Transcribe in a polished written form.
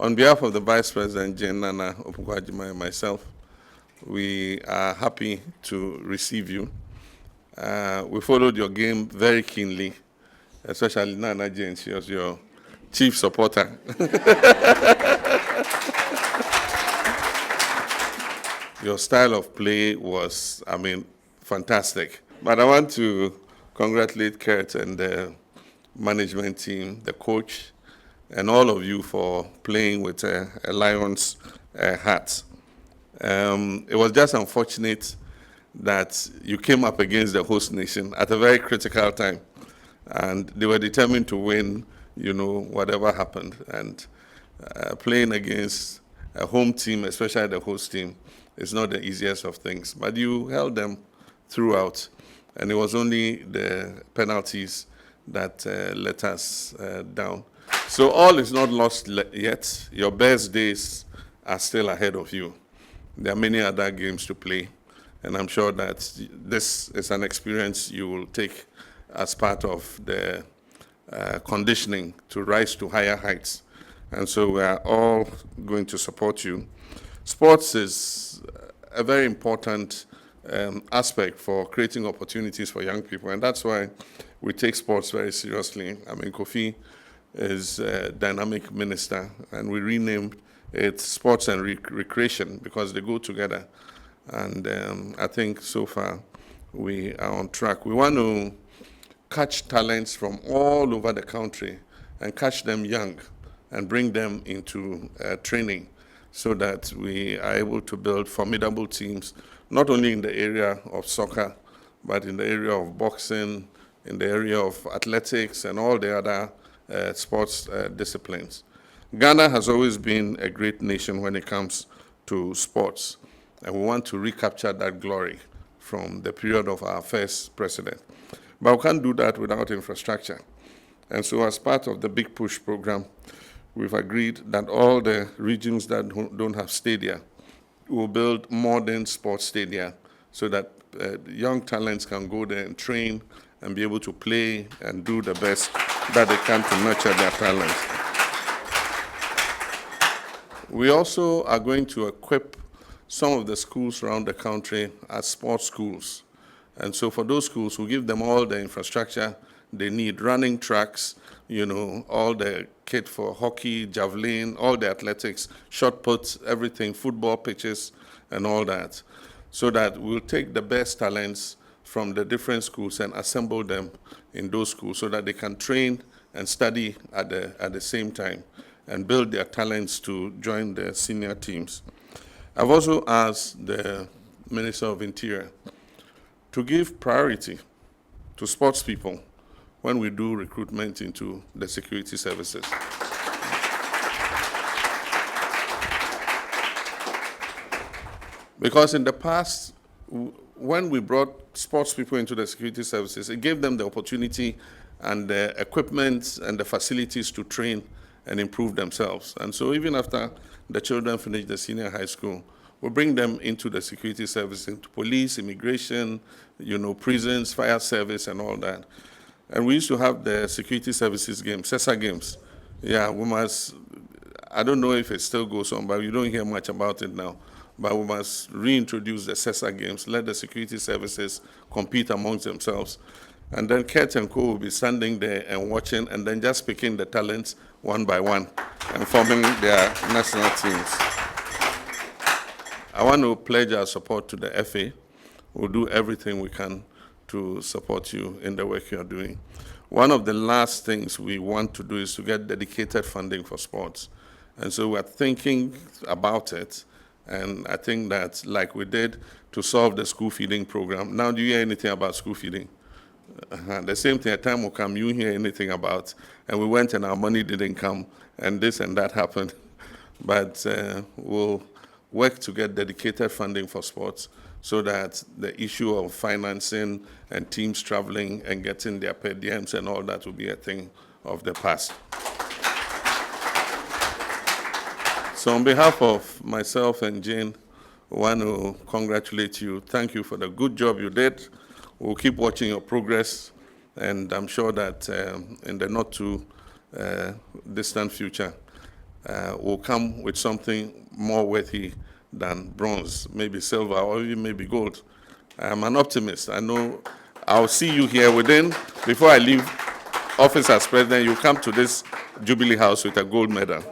On behalf of the Vice President, Jane Nana Opukwajima, and myself, we are happy to receive you. We followed your game very keenly, especially Nana Jane. She was your chief supporter. Your style of play was, fantastic. But I want to congratulate Kurt and the management team, the coach, and all of you for playing with a Lions hat. It was just unfortunate that you came up against the host nation at a very critical time. And they were determined to win, whatever happened. And playing against a home team, especially the host team, is not the easiest of things. But you held them throughout. And it was only the penalties that let us down. So all is not lost yet. Your best days are still ahead of you. There are many other games to play. And I'm sure that this is an experience you will take as part of the conditioning to rise to higher heights. And so we are all going to support you. Sports is a very important aspect for creating opportunities for young people, and that's why we take sports very seriously. Kofi is a dynamic minister, and we renamed it Sports and Recreation because they go together. And I think so far we are on track. We want to catch talents from all over the country and catch them young and bring them into training so that we are able to build formidable teams, not only in the area of soccer, but in the area of boxing, in the area of athletics, and all the other sports disciplines. Ghana has always been a great nation when it comes to sports, and we want to recapture that glory from the period of our first president. But we can't do that without infrastructure. And so as part of the Big Push program, we've agreed that all the regions that don't have stadia will build modern sports stadia so that young talents can go there and train and be able to play and do the best that they can to nurture their talents. We also are going to equip some of the schools around the country as sports schools. And so for those schools, we'll give them all the infrastructure they need, running tracks, all the kit for hockey, javelin, all the athletics, shot puts, everything, football pitches, and all that, so that we'll take the best talents from the different schools and assemble them in those schools so that they can train and study at the same time and build their talents to join the senior teams. I've also asked the Minister of Interior to give priority to sports people when we do recruitment into the security services. Because in the past, when we brought sports people into the security services, it gave them the opportunity and the equipment and the facilities to train and improve themselves. And so even after the children finish the senior high school, we bring them into the security services, into police, immigration, prisons, fire service, and all that. And we used to have the security services games, CESA games. Yeah, I don't know if it still goes on, but you don't hear much about it now. But we must reintroduce the CESA games, let the security services compete amongst themselves. And then Kurt and Co will be standing there and watching and then just picking the talents one by one and forming their national teams. I want to pledge our support to the FA. We'll do everything we can to support you in the work you're doing. One of the last things we want to do is to get dedicated funding for sports. And so we're thinking about it. And I think that, like we did to solve the school feeding program, now do you hear anything about school feeding? The same thing, a time will come, you hear anything about, and we went and our money didn't come, and this and that happened. But we'll work to get dedicated funding for sports so that the issue of financing and teams traveling and getting their per diems and all that will be a thing of the past. So on behalf of myself and Jane, I want to congratulate you. Thank you for the good job you did. We'll keep watching your progress, and I'm sure that in the not too distant future, will come with something more worthy than bronze, maybe silver, or even maybe gold. I'm an optimist. I know I'll see you here before I leave office as president, you come to this Jubilee House with a gold medal.